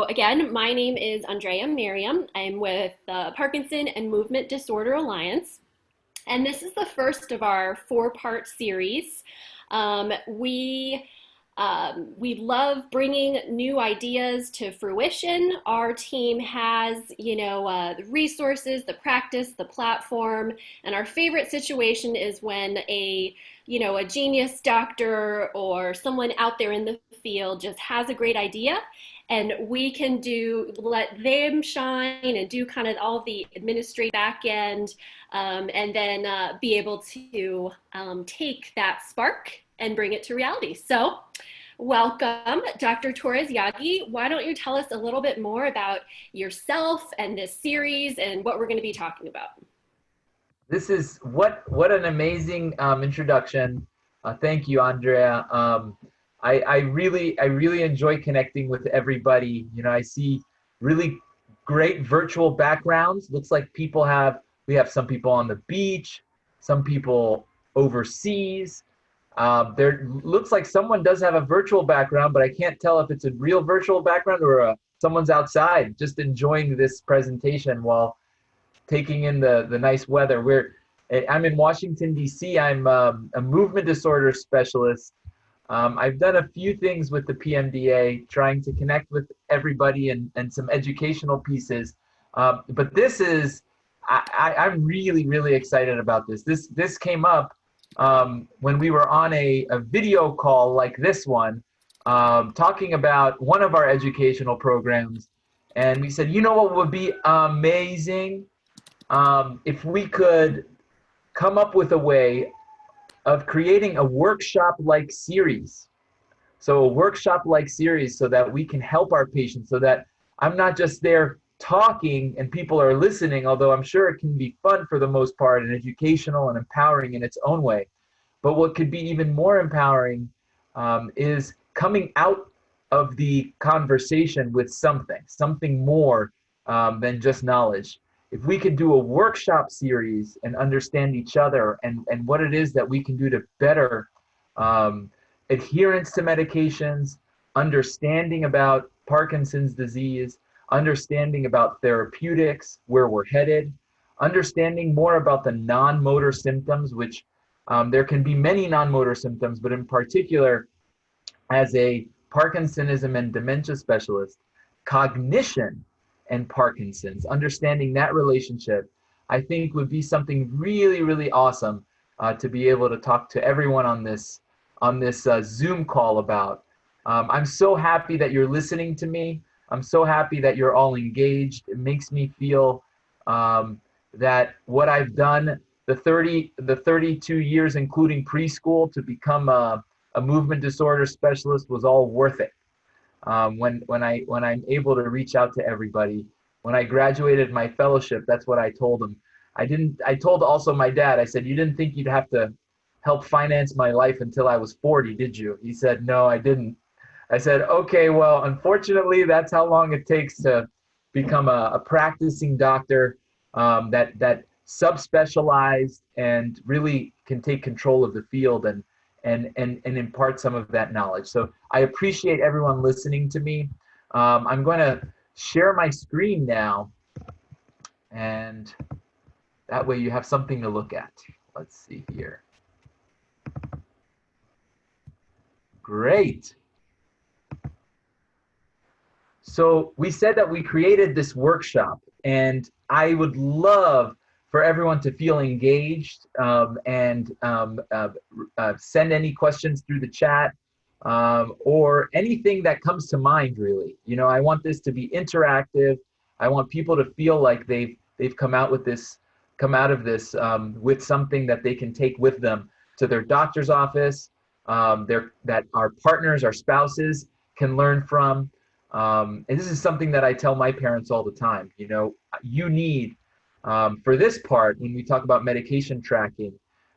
So again, my name is Andrea Miriam. I'm with the Parkinson and Movement Disorder Alliance, and this is the first of our four-part series. We love bringing new ideas to fruition. Our team has, the resources, the practice, the platform, and our favorite situation is when a genius doctor or someone out there in the field just has a great idea and we can let them shine and do kind of all the administrative back end, and then be able to take that spark and bring it to reality. So welcome, Dr. Torres-Yaghi. Why don't you tell us a little bit more about yourself and this series and what we're going to be talking about? This is what an amazing introduction. Thank you, Andrea. I really enjoy connecting with everybody. I see really great virtual backgrounds. Looks like we have some people on the beach, some people overseas. There looks like someone does have a virtual background, but I can't tell if it's a real virtual background or someone's outside just enjoying this presentation while taking in the nice weather. I'm in Washington, D.C. I'm a movement disorder specialist. I've done a few things with the PMDA, trying to connect with everybody and some educational pieces. But this is, I'm really excited about this. This came up when we were on a video call like this one, talking about one of our educational programs. And we said, you know what would be amazing? If we could come up with a way of creating a workshop-like series. So a workshop-like series so that we can help our patients, so that I'm not just there talking and people are listening, although I'm sure it can be fun for the most part and educational and empowering in its own way. But what could be even more empowering is coming out of the conversation with something more than just knowledge. If we could do a workshop series and understand each other and what it is that we can do to better adherence to medications, understanding about Parkinson's disease, understanding about therapeutics, where we're headed, understanding more about the non-motor symptoms, which there can be many non-motor symptoms, but in particular, as a Parkinsonism and dementia specialist, cognition and Parkinson's, understanding that relationship, I think would be something really awesome to be able to talk to everyone on this Zoom call about. I'm so happy that you're listening to me. I'm so happy that you're all engaged. It makes me feel that what I've done, the 32 years, including preschool, to become a movement disorder specialist was all worth it. When I'm able to reach out to everybody. When I graduated my fellowship, that's what I told them. I told also my dad, I said, you didn't think you'd have to help finance my life until I was 40, did you? He said, no, I didn't. I said, okay, well, unfortunately, that's how long it takes to become a practicing doctor that subspecialized and really can take control of the field and impart some of that knowledge. So I appreciate everyone listening to me. I'm going to share my screen now, and that way you have something to look at. Let's see here. Great. So we said that we created this workshop, and I would love for everyone to feel engaged and send any questions through the chat or anything that comes to mind, really. I want this to be interactive. I want people to feel like they've come out of this with something that they can take with them to their doctor's office, that our partners, our spouses can learn from. And this is something that I tell my parents all the time. You need, for this part, when we talk about medication tracking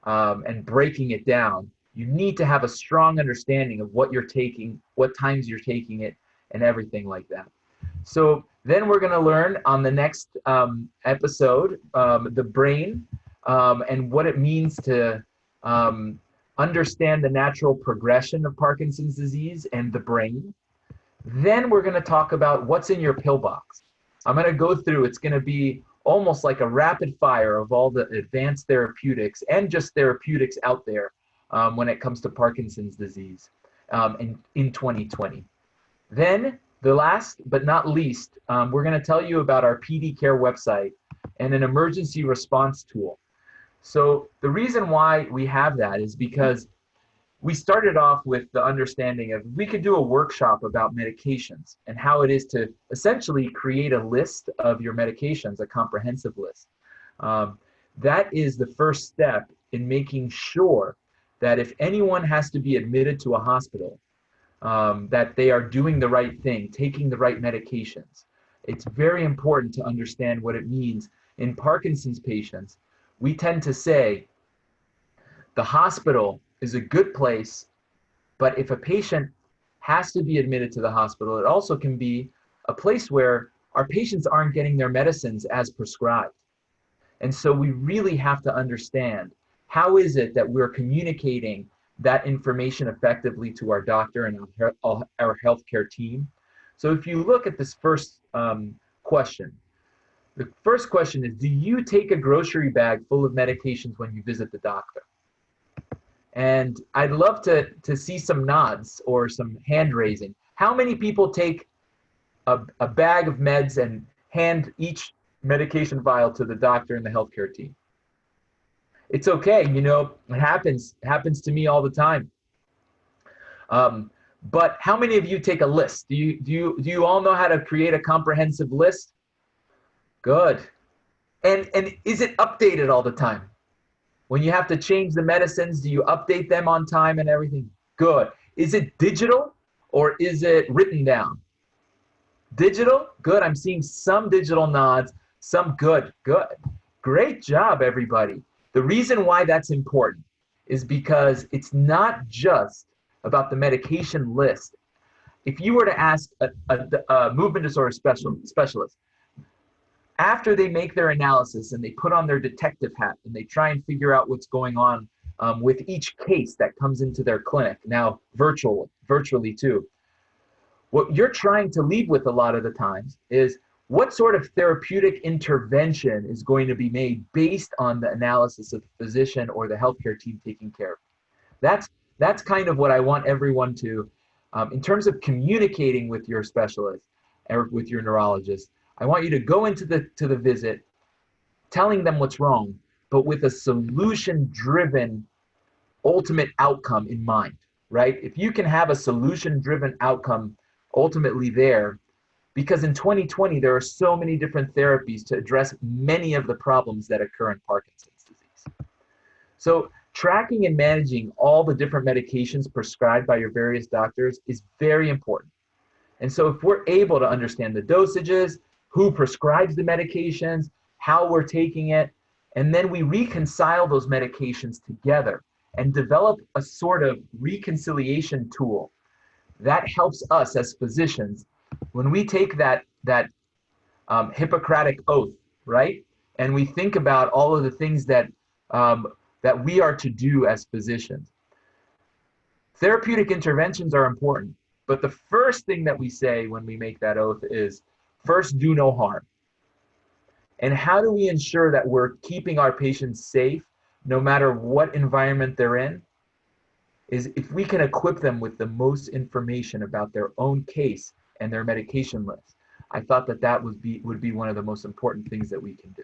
and breaking it down, you need to have a strong understanding of what you're taking, what times you're taking it, and everything like that. So then we're going to learn on the next episode, the brain and what it means to understand the natural progression of Parkinson's disease and the brain. Then we're going to talk about what's in your pillbox. I'm going to go through, it's going to be almost like a rapid fire of all the advanced therapeutics and just therapeutics out there when it comes to Parkinson's disease in 2020. Then, the last but not least, we're going to tell you about our PD Care website and an emergency response tool. So the reason why we have that is because we started off with the understanding of we could do a workshop about medications and how it is to essentially create a list of your medications, a comprehensive list. That is the first step in making sure that if anyone has to be admitted to a hospital, that they are doing the right thing, taking the right medications. It's very important to understand what it means. In Parkinson's patients, we tend to say the hospital is a good place, but if a patient has to be admitted to the hospital, it also can be a place where our patients aren't getting their medicines as prescribed. And so we really have to understand how is it that we're communicating that information effectively to our doctor and our healthcare team. So if you look at this first question, the first question is, do you take a grocery bag full of medications when you visit the doctor? And I'd love to see some nods or some hand raising. How many people take a bag of meds and hand each medication vial to the doctor and the healthcare team? It's okay, you know, it happens to me all the time. But how many of you take a list? Do you all know how to create a comprehensive list? Good. And is it updated all the time? When you have to change the medicines, do you update them on time and everything? Good. Is it digital or is it written down? Digital? Good. I'm seeing some digital nods, some good. Good. Great job, everybody. The reason why that's important is because it's not just about the medication list. If you were to ask a movement disorder specialist, after they make their analysis and they put on their detective hat and they try and figure out what's going on with each case that comes into their clinic, now virtually too, what you're trying to leave with a lot of the times is what sort of therapeutic intervention is going to be made based on the analysis of the physician or the healthcare team taking care of it. That's kind of what I want everyone to, in terms of communicating with your specialist or with your neurologist, I want you to go into the visit telling them what's wrong, but with a solution-driven ultimate outcome in mind, right? If you can have a solution-driven outcome ultimately there, because in 2020, there are so many different therapies to address many of the problems that occur in Parkinson's disease. So tracking and managing all the different medications prescribed by your various doctors is very important. And so if we're able to understand the dosages, who prescribes the medications, how we're taking it, and then we reconcile those medications together and develop a sort of reconciliation tool that helps us as physicians when we take that Hippocratic oath, right? And we think about all of the things that that we are to do as physicians. Therapeutic interventions are important, but the first thing that we say when we make that oath is, first, do no harm. And how do we ensure that we're keeping our patients safe no matter what environment they're in? Is if we can equip them with the most information about their own case and their medication list. I thought that would be one of the most important things that we can do.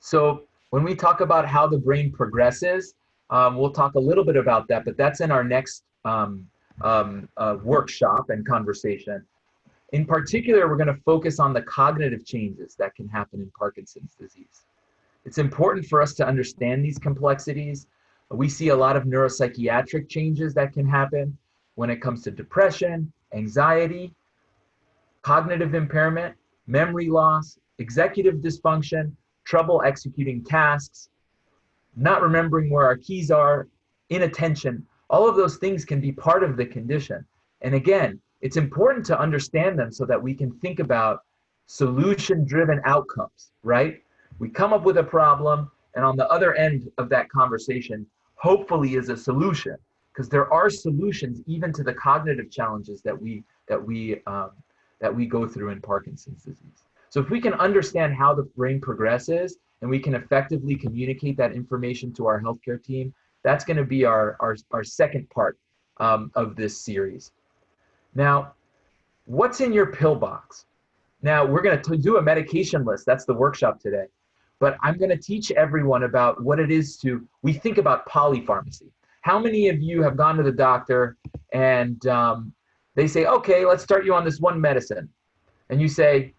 So when we talk about how the brain progresses, we'll talk a little bit about that, but that's in our next workshop and conversation. In particular, we're going to focus on the cognitive changes that can happen in Parkinson's disease. It's important for us to understand these complexities. We see a lot of neuropsychiatric changes that can happen when it comes to depression, anxiety, cognitive impairment, memory loss, executive dysfunction, trouble executing tasks, not remembering where our keys are, inattention. All of those things can be part of the condition. And again, it's important to understand them so that we can think about solution-driven outcomes, right? We come up with a problem, and on the other end of that conversation, hopefully is a solution. because there are solutions even to the cognitive challenges that we go through in Parkinson's disease. So if we can understand how the brain progresses and we can effectively communicate that information to our healthcare team, that's going to be our second part of this series. Now, what's in your Pillbox? Now, we're going to do a medication list. That's the workshop today. But I'm going to teach everyone about what it is we think about polypharmacy. How many of you have gone to the doctor and they say, okay, let's start you on this one medicine. And you say,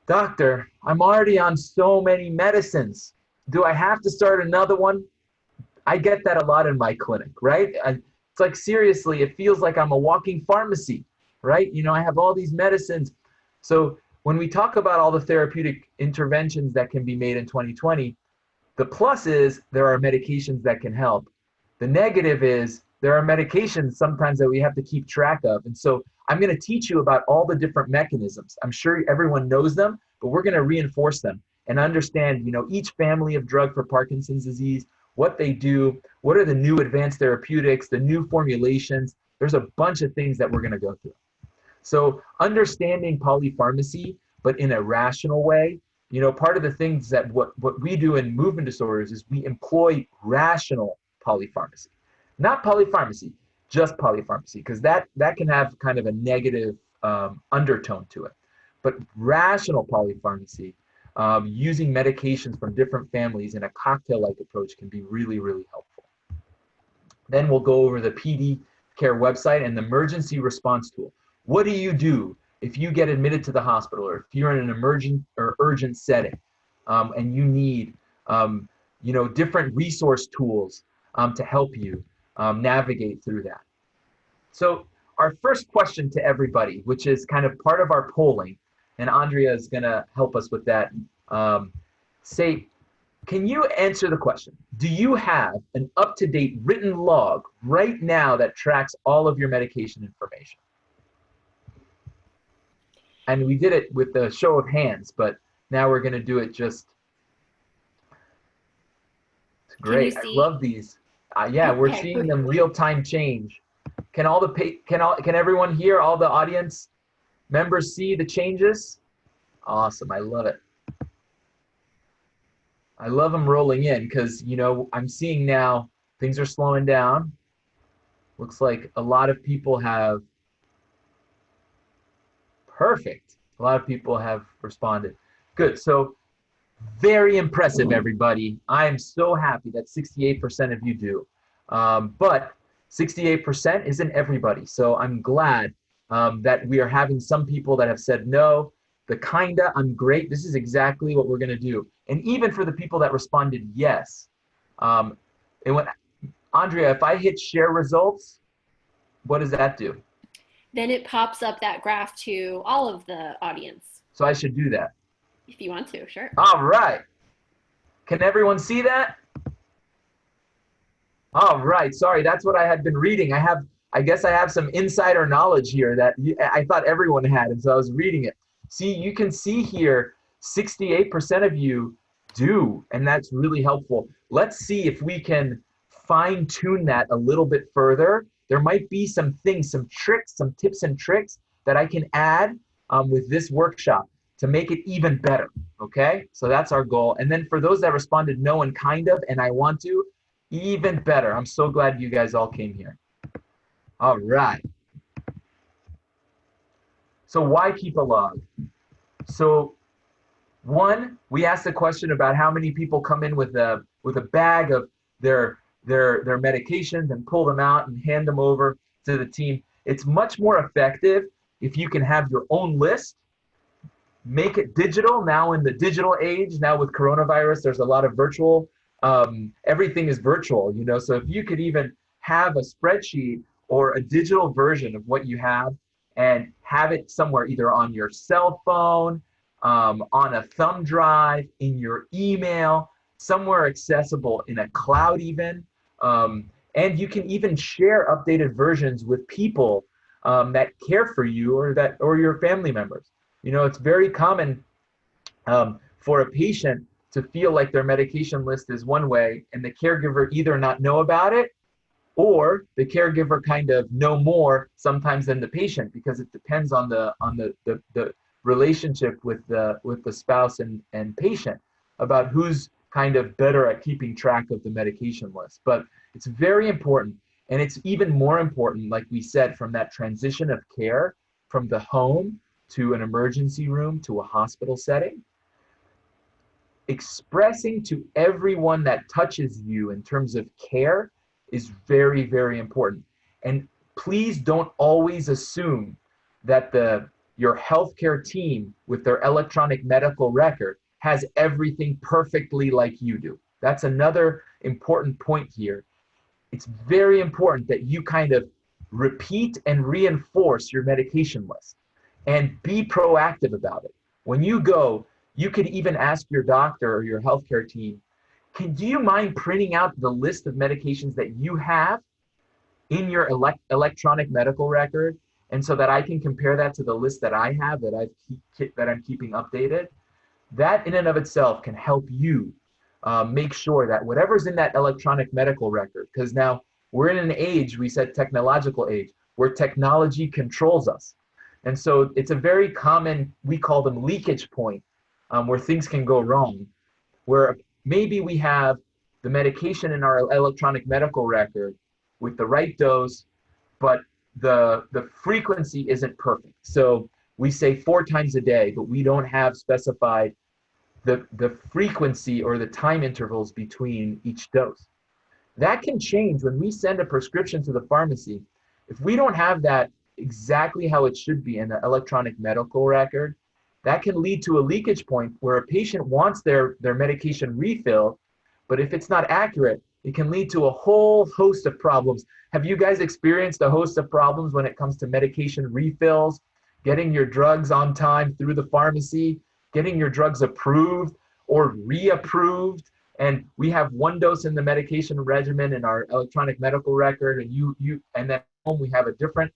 doctor, I'm already on so many medicines. Do I have to start another one? I get that a lot in my clinic, right? It's like, seriously, it feels like I'm a walking pharmacy, right? You know, I have all these medicines. So when we talk about all the therapeutic interventions that can be made in 2020, the plus is there are medications that can help. The negative is there are medications sometimes that we have to keep track of. And so I'm going to teach you about all the different mechanisms. I'm sure everyone knows them, but we're going to reinforce them and understand, you know, each family of drug for Parkinson's disease, what they do, what are the new advanced therapeutics, the new formulations. There's a bunch of things that we're going to go through. So understanding polypharmacy, but in a rational way, you know, part of the things that what we do in movement disorders is we employ rational polypharmacy. Not polypharmacy, just polypharmacy, because that can have kind of a negative undertone to it. But rational polypharmacy, using medications from different families in a cocktail-like approach can be really, really helpful. Then we'll go over the PD Care website and the emergency response tool. What do you do if you get admitted to the hospital or if you're in an emergent or urgent setting and you need you know, different resource tools to help you navigate through that? So our first question to everybody, which is kind of part of our polling, and Andrea is going to help us with that, can you answer the question? Do you have an up-to-date written log right now that tracks all of your medication information? And we did it with the show of hands, but now we're going to do it just. It's great. I love these. Yeah, we're seeing them real-time change. Can everyone hear, all the audience members see the changes? Awesome. I love it. I love them rolling in because, you know, I'm seeing now things are slowing down. Looks like a lot of people have. Perfect. A lot of people have responded. Good. So very impressive, everybody. I am so happy that 68% of you do. But 68% isn't everybody. So I'm glad that we are having some people that have said no. The kinda, I'm great. This is exactly what we're going to do. And even for the people that responded yes. And when, Andrea, if I hit share results, what does that do? Then it pops up that graph to all of the audience. So I should do that. If you want to, sure. All right. Can everyone see that? All right. Sorry, that's what I had been reading. I guess I have some insider knowledge here that I thought everyone had, and so I was reading it. See, you can see here, 68% of you do, and that's really helpful. Let's see if we can fine tune that a little bit further. There might be some things, some tricks, some tips and tricks that I can add with this workshop to make it even better, okay? So that's our goal. And then for those that responded no and kind of, and I want to, even better. I'm so glad you guys all came here. All right. So why keep a log? So one, we asked a question about how many people come in with a bag of their medications and pull them out and hand them over to the team. It's much more effective if you can have your own list, make it digital. Now in the digital age, now with coronavirus, there's a lot of virtual, everything is virtual, you know, so if you could even have a spreadsheet or a digital version of what you have and have it somewhere, either on your cell phone, on a thumb drive, in your email, somewhere accessible in a cloud even. And you can even share updated versions with people that care for you or your family members. You know, it's very common for a patient to feel like their medication list is one way and the caregiver either not know about it or the caregiver kind of know more sometimes than the patient, because it depends on the relationship with the spouse and patient about who's kind of better at keeping track of the medication list. But it's very important, and it's even more important, like we said, from that transition of care from the home to an emergency room to a hospital setting. Expressing to everyone that touches you in terms of care is very, very important. And please don't always assume that your healthcare team with their electronic medical record has everything perfectly like you do. That's another important point here. It's very important that you kind of repeat and reinforce your medication list and be proactive about it. When you go, you could even ask your doctor or your healthcare team, do you mind printing out the list of medications that you have in your electronic medical record, and so that I can compare that to the list that I have that I'm keeping updated? That in and of itself can help you make sure that whatever's in that electronic medical record, because now we're in an age, we said technological age, where technology controls us. And so it's a very common, we call them leakage point, where things can go wrong, where maybe we have the medication in our electronic medical record with the right dose, but the frequency isn't perfect. So we say 4 times a day, but we don't have specified the frequency or the time intervals between each dose. That can change when we send a prescription to the pharmacy. If we don't have that exactly how it should be in the electronic medical record, that can lead to a leakage point where a patient wants their medication refilled, but if it's not accurate, it can lead to a whole host of problems. Have you guys experienced a host of problems when it comes to medication refills, getting your drugs on time through the pharmacy, getting your drugs approved or reapproved? And we have 1 dose in the medication regimen in our electronic medical record, and then at home we have a different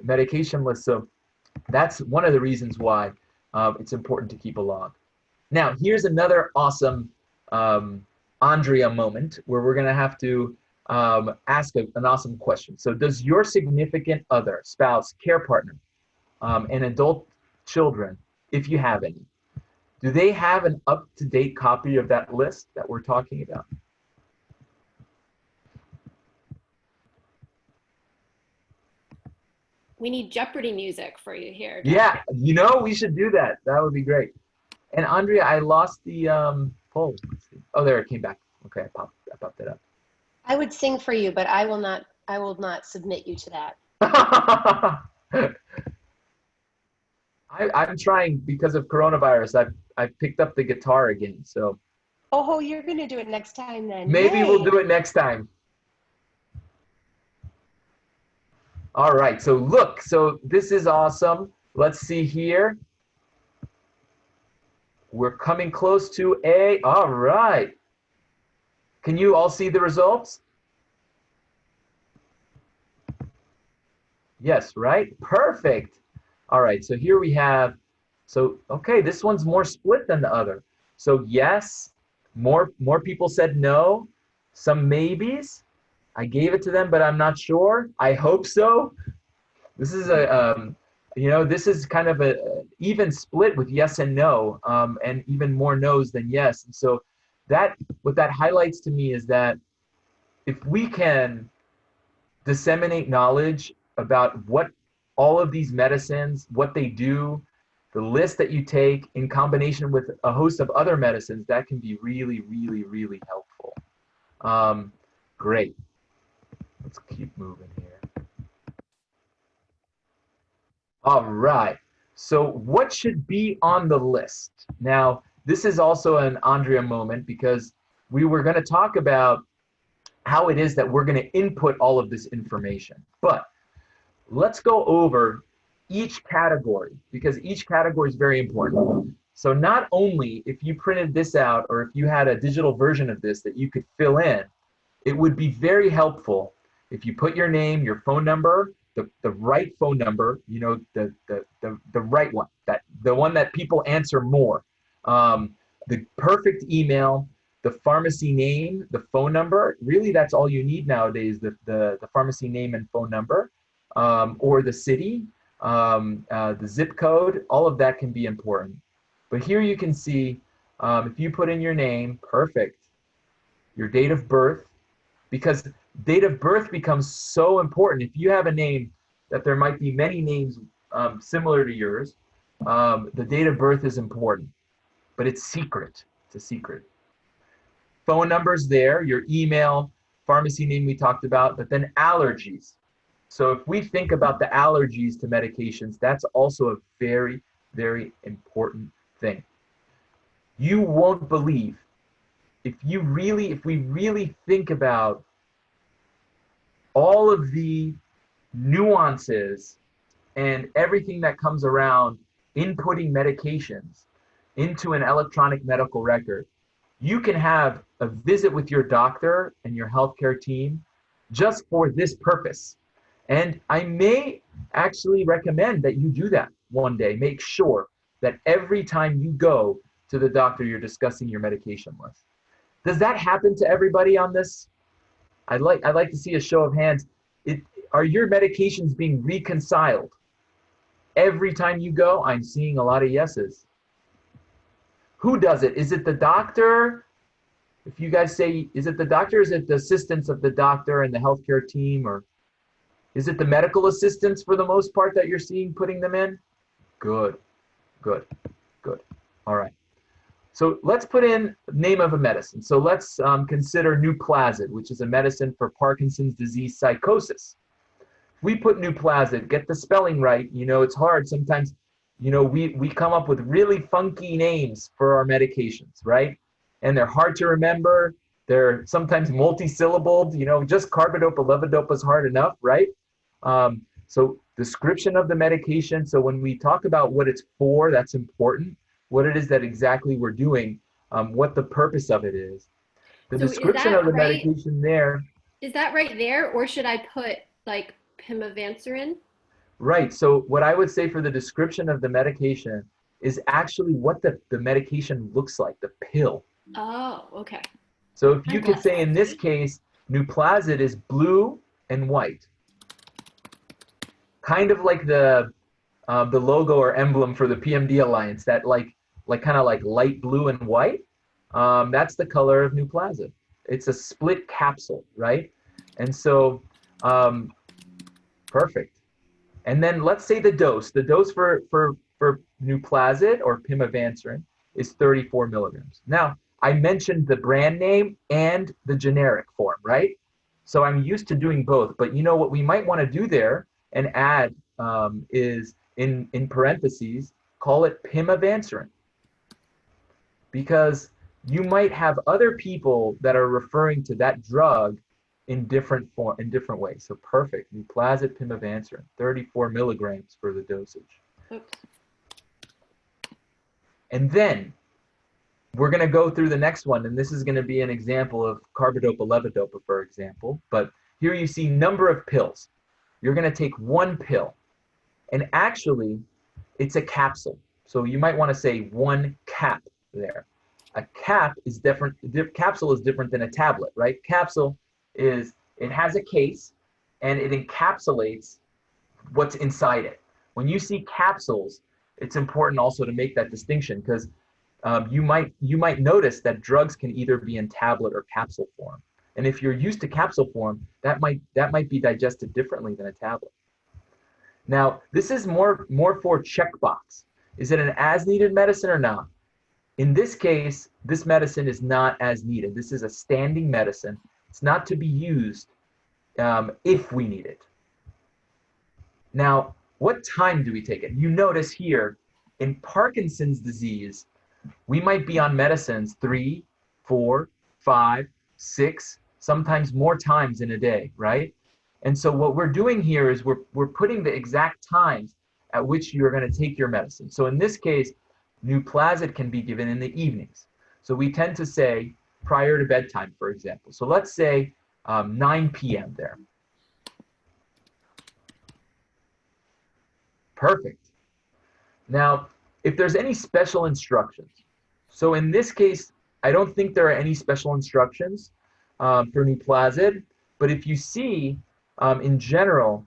medication list. So that's one of the reasons why it's important to keep a log. Now, here's another awesome Andrea moment where we're going to have to ask an awesome question. So does your significant other, spouse, care partner, and adult children, if you have any, do they have an up-to-date copy of that list that we're talking about? We need Jeopardy music for you here, Doc. Yeah, we should do that. That would be great. And Andrea, I lost the poll. Let's see. Oh, there it came back. Okay, I popped it up. I would sing for you, but I will not submit you to that. I'm trying because of coronavirus. I've picked up the guitar again, so. Oh, you're gonna do it next time then. Maybe Yay. We'll do it next time. All right, so look, so this is awesome. Let's see here. We're coming close to all right. Can you all see the results? Yes, right? Perfect. All right, so here we have, okay, this one's more split than the other. So yes, more people said no, some maybes. I gave it to them, but I'm not sure. I hope so. This is this is kind of a even split with yes and no, and even more no's than yes. And so what that highlights to me is that if we can disseminate knowledge about what all of these medicines, what they do, the list that you take in combination with a host of other medicines, that can be really, really, really helpful. Great. Let's keep moving here. All right. So what should be on the list? Now, this is also an Andrea moment because we were going to talk about how it is that we're going to input all of this information. But let's go over each category because each category is very important. So not only if you printed this out or if you had a digital version of this that you could fill in, it would be very helpful if you put your name, your phone number, the right phone number, the right one, the one that people answer more, the perfect email, the pharmacy name, the phone number. Really, that's all you need nowadays, the pharmacy name and phone number, or the city, the zip code. All of that can be important. But here you can see, if you put in your name, perfect, your date of birth, because date of birth becomes so important. If you have a name that there might be many names similar to yours, the date of birth is important, but it's secret. It's a secret. Phone numbers there, your email, pharmacy name we talked about, but then allergies. So if we think about the allergies to medications, that's also a very, very important thing. You won't believe, if we really think about all of the nuances and everything that comes around inputting medications into an electronic medical record, you can have a visit with your doctor and your healthcare team just for this purpose. And I may actually recommend that you do that one day. Make sure that every time you go to the doctor, you're discussing your medication list. Does that happen to everybody on this? I'd like to see a show of hands. Are your medications being reconciled every time you go? I'm seeing a lot of yeses. Who does it? Is it the doctor? If you guys say, is it the doctor? Is it the assistants of the doctor and the healthcare team? Or is it the medical assistants for the most part that you're seeing putting them in? Good, good, good. All right. So let's put in name of a medicine. So let's consider Nuplazid, which is a medicine for Parkinson's disease psychosis. If we put Nuplazid, get the spelling right. You know, it's hard sometimes. You know, we come up with really funky names for our medications, right? And they're hard to remember. They're sometimes multi-syllabled. You know, just carbidopa, levodopa is hard enough, right? So description of the medication. So when we talk about what it's for, that's important. What it is that exactly we're doing, what the purpose of it is. The description of the medication there. Is that right there, or should I put like pimavanserin? Right. So what I would say for the description of the medication is actually what the medication looks like, the pill. Oh, okay. So if you could say in this case, Nuplazid is blue and white. Kind of like the logo or emblem for the PMD Alliance, that kind of like light blue and white. That's the color of Nuplazid. It's a split capsule, right? And so, perfect. And then let's say the dose. The dose for Nuplazid or pimavanserin is 34 milligrams. Now, I mentioned the brand name and the generic form, right? So I'm used to doing both. But you know what we might want to do there and add is in parentheses, call it pimavanserin. Because you might have other people that are referring to that drug in different ways. So perfect. Nuplazid, pimavanserin, 34 milligrams for the dosage. Oops. And then we're going to go through the next one, and this is going to be an example of carbidopa, levodopa, for example. But here you see number of pills. You're going to take one pill, and actually, it's a capsule. So you might want to say one cap there. A cap is different. Capsule is different than a tablet, right? Capsule is, it has a case and it encapsulates what's inside it. When you see capsules, it's important also to make that distinction, because you might notice that drugs can either be in tablet or capsule form. And if you're used to capsule form, that might be digested differently than a tablet. Now, this is more for checkbox. Is it an as needed medicine or not? In this case, this medicine is not as needed. This is a standing medicine. It's not to be used if we need it. Now, what time do we take it? You notice here, in Parkinson's disease, we might be on medicines 3, 4, 5, 6, sometimes more times in a day, right? And so what we're doing here is we're putting the exact times at which you're going to take your medicine. So in this case, Nuplazid can be given in the evenings. So we tend to say prior to bedtime, for example. So let's say 9 p.m. there. Perfect. Now, if there's any special instructions, so in this case, I don't think there are any special instructions for Nuplazid, but if you see, in general,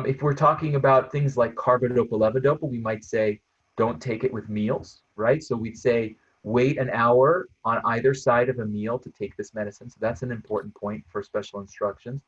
if we're talking about things like carbidopa, levodopa, we might say, don't take it with meals, right? So we'd say, wait an hour on either side of a meal to take this medicine. So that's an important point for special instructions.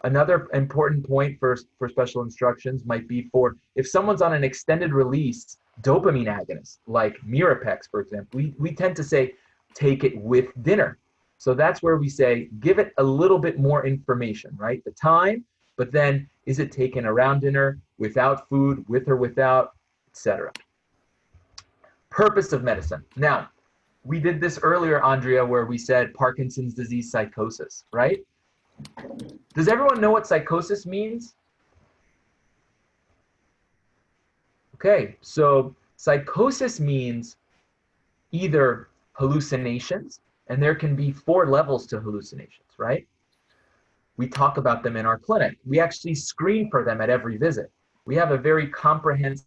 Another important point for special instructions might be for if someone's on an extended release dopamine agonist, like Mirapex, for example, we tend to say, take it with dinner. So that's where we say, give it a little bit more information, right? The time, but then is it taken around dinner, without food, with or without, etc. Purpose of medicine. Now, we did this earlier, Andrea, where we said Parkinson's disease psychosis, right? Does everyone know what psychosis means? Okay, so psychosis means either hallucinations, and there can be 4 levels to hallucinations, right? We talk about them in our clinic. We actually screen for them at every visit. We have a very comprehensive,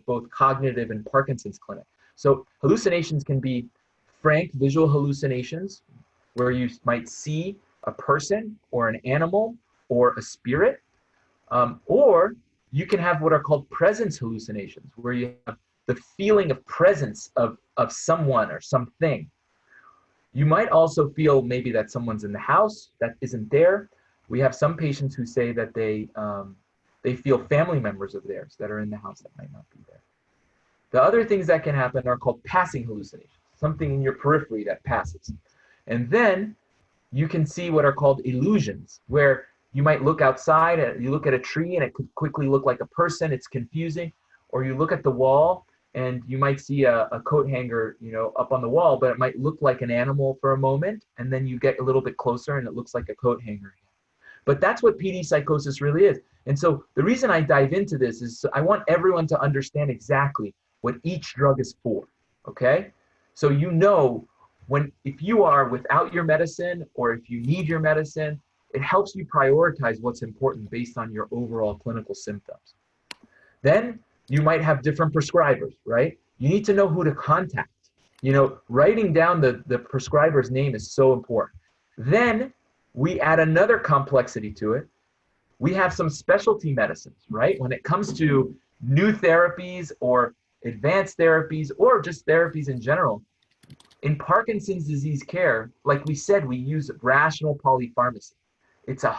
both cognitive and Parkinson's clinic. So hallucinations can be frank visual hallucinations, where you might see a person or an animal or a spirit, or you can have what are called presence hallucinations, where you have the feeling of presence of someone or something. You might also feel maybe that someone's in the house that isn't there. We have some patients who say that they feel family members of theirs that are in the house that might not be there. The other things that can happen are called passing hallucinations, something in your periphery that passes. And then you can see what are called illusions, where you might look outside, and you look at a tree and it could quickly look like a person, it's confusing, or you look at the wall and you might see a coat hanger, up on the wall, but it might look like an animal for a moment, and then you get a little bit closer and it looks like a coat hanger. But that's what PD psychosis really is. And so the reason I dive into this is I want everyone to understand exactly what each drug is for, okay? So if you are without your medicine or if you need your medicine, it helps you prioritize what's important based on your overall clinical symptoms. Then you might have different prescribers, right? You need to know who to contact. Writing down the prescriber's name is so important. Then we add another complexity to it. We have some specialty medicines, right? When it comes to new therapies or advanced therapies or just therapies in general, in Parkinson's disease care, like we said, we use rational polypharmacy. It's a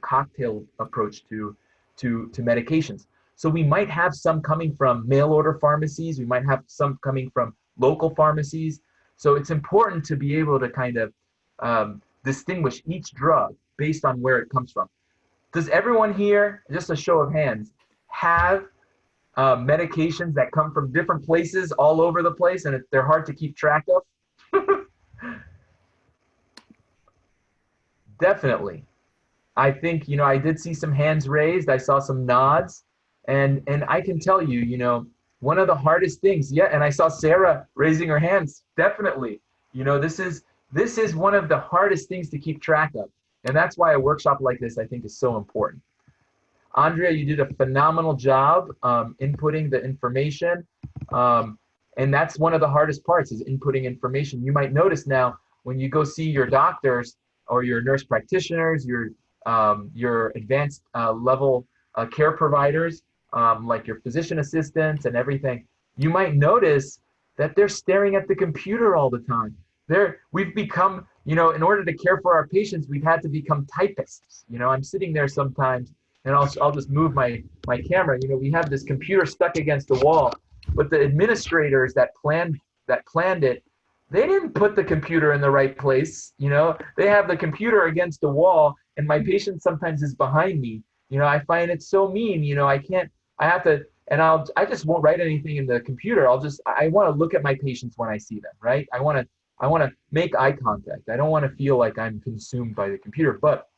cocktail approach to medications. So we might have some coming from mail order pharmacies. We might have some coming from local pharmacies. So it's important to be able to kind of distinguish each drug based on where it comes from. Does everyone here, just a show of hands, have medications that come from different places all over the place and they're hard to keep track of? Definitely. I think, I did see some hands raised. I saw some nods. And I can tell you, one of the hardest things, and I saw Sarah raising her hands, definitely. This is one of the hardest things to keep track of. And that's why a workshop like this, I think, is so important. Andrea, you did a phenomenal job inputting the information. And that's one of the hardest parts is inputting information. You might notice now when you go see your doctors or your nurse practitioners, your advanced level care providers, like your physician assistants and everything, you might notice that they're staring at the computer all the time. We've become, in order to care for our patients, we've had to become typists. I'm sitting there sometimes and I'll just move my camera. We have this computer stuck against the wall, but the administrators that planned it, they didn't put the computer in the right place. They have the computer against the wall and my patient sometimes is behind me. I find it so mean, I just won't write anything in the computer. I want to look at my patients when I see them, right? I want to make eye contact. I don't want to feel like I'm consumed by the computer. But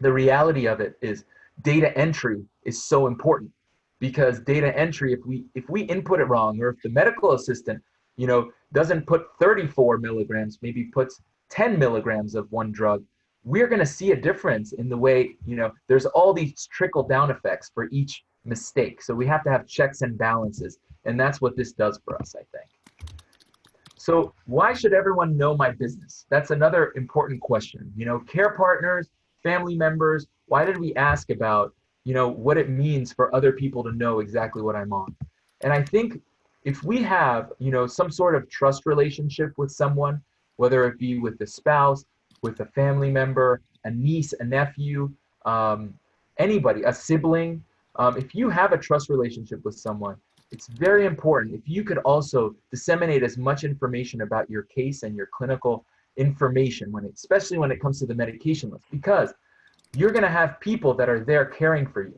the reality of it is data entry is so important, because data entry, if we input it wrong, or if the medical assistant, doesn't put 34 milligrams, maybe puts 10 milligrams of one drug, we're going to see a difference in the way, there's all these trickle down effects for each mistake. So we have to have checks and balances. And that's what this does for us, I think. So why should everyone know my business? That's another important question. You know, care partners, family members, why did we ask about, you know, what it means for other people to know exactly what I'm on? And I think if we have, you know, some sort of trust relationship with someone, whether it be with the spouse, with a family member, a niece, a nephew, anybody, a sibling, if you have a trust relationship with someone, it's very important if you could also disseminate as much information about your case and your clinical information, especially when it comes to the medication list, because you're going to have people that are there caring for you.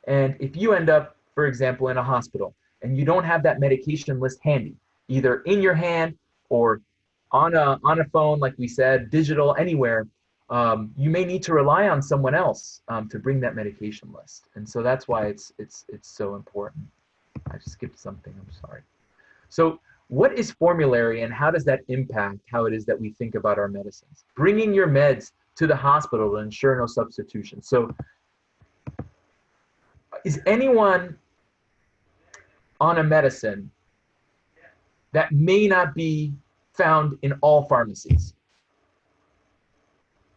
And if you end up, for example, in a hospital and you don't have that medication list handy, either in your hand or on a phone, like we said, digital, anywhere, you may need to rely on someone else to bring that medication list. And so that's why it's so important. I skipped something, I'm sorry. So what is formulary and how does that impact how it is that we think about our medicines? Bringing your meds to the hospital to ensure no substitution. So is anyone on a medicine that may not be found in all pharmacies?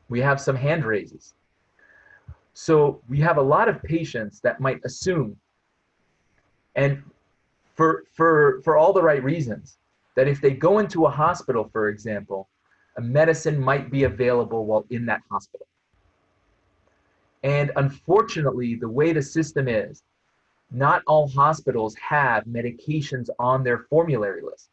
We have some hand raises. So we have a lot of patients that might assume, and for all the right reasons, that if they go into a hospital, for example, a medicine might be available while in that hospital. And unfortunately, the way the system is, not all hospitals have medications on their formulary list,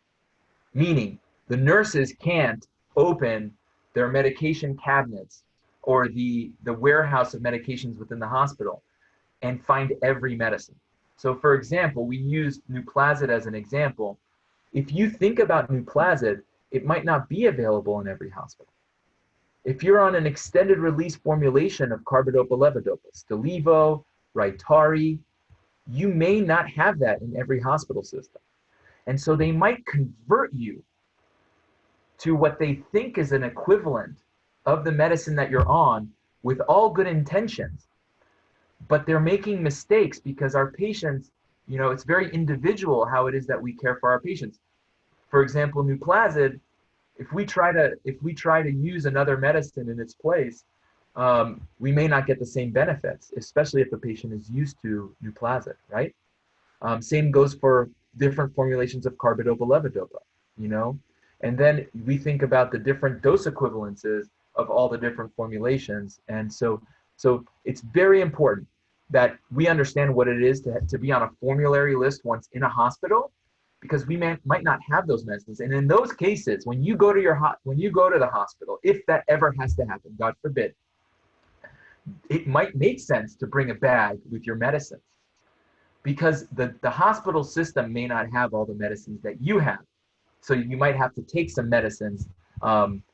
meaning the nurses can't open their medication cabinets or the warehouse of medications within the hospital and find every medicine. So for example, we used Nuplazid as an example. If you think about Nuplazid, it might not be available in every hospital. If you're on an extended release formulation of carbidopa-levodopa, Stalevo, Rytari, you may not have that in every hospital system. And so they might convert you to what they think is an equivalent of the medicine that you're on with all good intentions. But they're making mistakes because our patients, you know, it's very individual how it is that we care for our patients. For example, Nuplazid, if we try to use another medicine in its place, we may not get the same benefits, especially if the patient is used to Nuplazid, right? Same goes for different formulations of carbidopa-levodopa, you know? And then we think about the different dose equivalences of all the different formulations. And so it's very important that we understand what it is to be on a formulary list once in a hospital, because we might not have those medicines. And in those cases, when you go to the hospital, if that ever has to happen, God forbid, it might make sense to bring a bag with your medicines, because the hospital system may not have all the medicines that you have. So you might have to take some medicines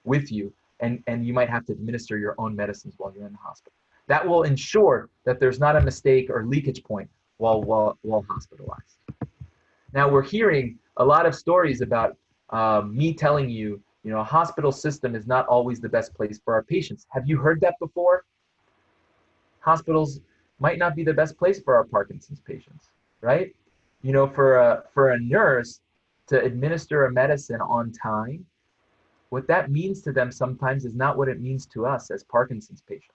with you, and you might have to administer your own medicines while you're in the hospital. That will ensure that there's not a mistake or leakage point while hospitalized. Now we're hearing a lot of stories about me telling you, you know, a hospital system is not always the best place for our patients. Have you heard that before? Hospitals might not be the best place for our Parkinson's patients, right? You know, for a nurse to administer a medicine on time, what that means to them sometimes is not what it means to us as Parkinson's patients.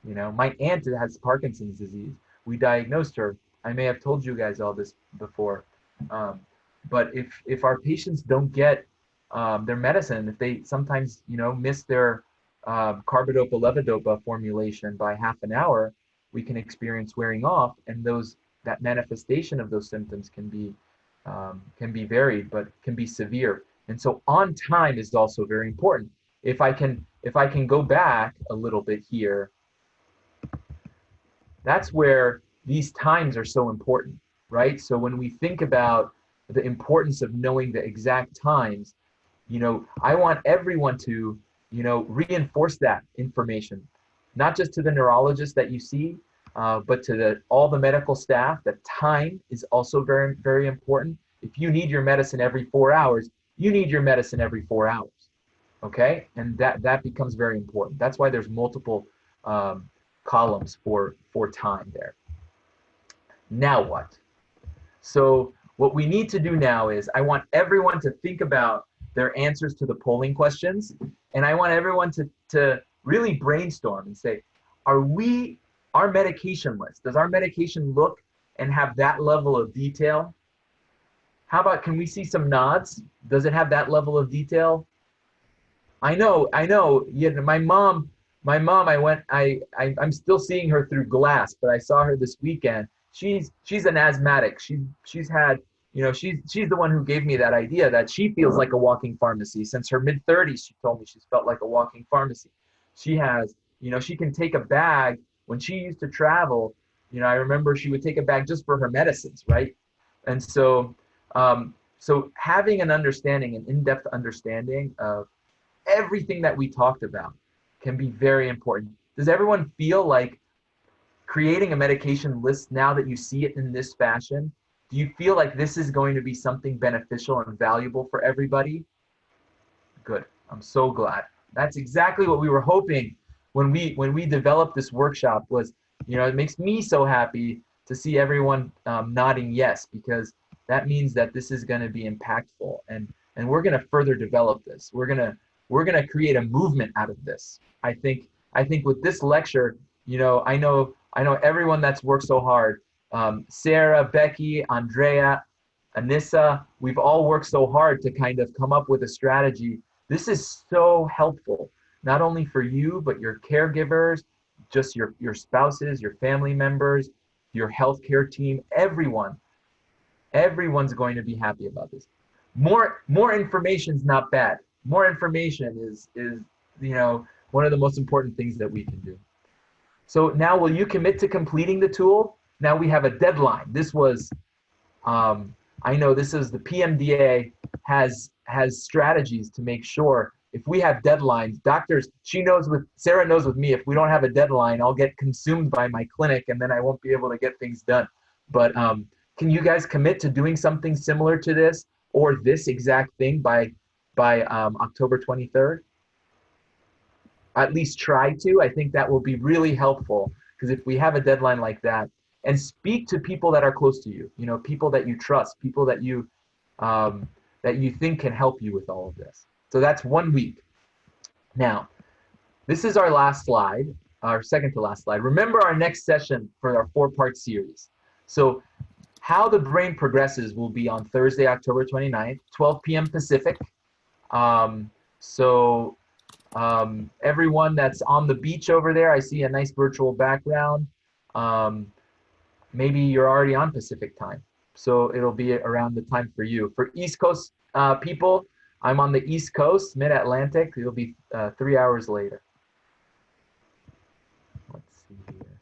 You know, my aunt has Parkinson's disease. We diagnosed her. I may have told you guys all this before. But if our patients don't get their medicine, if they sometimes, you know, miss their carbidopa-levodopa formulation by half an hour, we can experience wearing off, and that manifestation of those symptoms can be varied, but can be severe. And so on time is also very important. If I can go back a little bit here, that's where these times are so important, right? So when we think about the importance of knowing the exact times, you know, I want everyone to, you know, reinforce that information, not just to the neurologist that you see, but to all the medical staff. That time is also very, very important. If you need your medicine every 4 hours, you need your medicine every 4 hours, okay? And that becomes very important. That's why there's multiple columns for time there. Now what? So what we need to do now is I want everyone to think about their answers to the polling questions. And I want everyone to really brainstorm and say, our medication list, does our medication look and have that level of detail? How about, can we see some nods? Does it have that level of detail? I know, yeah, I'm still seeing her through glass, but I saw her this weekend. She's an asthmatic. She's had, she's the one who gave me that idea that she feels like a walking pharmacy. Since her mid-30s, she told me she's felt like a walking pharmacy. She has, she can take a bag. When she used to travel, I remember she would take a bag just for her medicines, right? And so, so having an understanding, an in-depth understanding of everything that we talked about can be very important. Does everyone feel like creating a medication list, now that you see it in this fashion, do you feel like this is going to be something beneficial and valuable for everybody? Good. I'm so glad. That's exactly what we were hoping when we developed this workshop. Was, it makes me so happy to see everyone nodding yes, because that means that this is going to be impactful, and we're going to further develop this. We're going to create a movement out of this. I think with this lecture, I know everyone that's worked so hard. Sarah, Becky, Andrea, Anissa, we've all worked so hard to kind of come up with a strategy. This is so helpful, not only for you, but your caregivers, just your spouses, your family members, your healthcare team, everyone. Everyone's going to be happy about this. More information is not bad. More information is one of the most important things that we can do. So now, will you commit to completing the tool? Now we have a deadline. This was, I know this is the PMDA has strategies to make sure if we have deadlines, doctors, Sarah knows with me, if we don't have a deadline, I'll get consumed by my clinic and then I won't be able to get things done. But can you guys commit to doing something similar to this, or this exact thing by October 23rd? At least try to. I think that will be really helpful, because if we have a deadline like that, and speak to people that are close to you, people that you trust, people that you think can help you with all of this. So that's 1 week. Now, this is our last slide, our second to last slide. Remember our next session for our 4-part series. So how the brain progresses will be on Thursday, October 29th, 12 p.m. Pacific. Everyone that's on the beach over there, I see a nice virtual background. Maybe you're already on Pacific time, so it'll be around the time for you. For East Coast people, I'm on the East Coast, Mid-Atlantic. It'll be 3 hours later. Let's see here.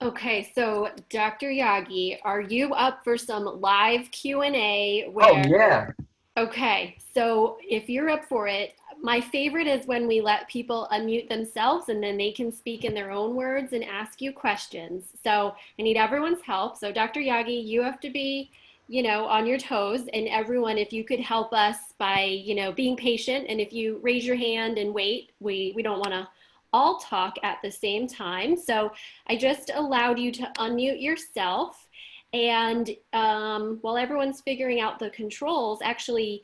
Okay, so Dr. Yaghi, are you up for some live Q&A where... Oh, yeah. Okay, so if you're up for it, my favorite is when we let people unmute themselves and then they can speak in their own words and ask you questions. So I need everyone's help. So Dr. Yaghi, you have to be, on your toes, and everyone, if you could help us by, being patient, and if you raise your hand and wait, we don't want to all talk at the same time. So I just allowed you to unmute yourself. And while everyone's figuring out the controls, actually,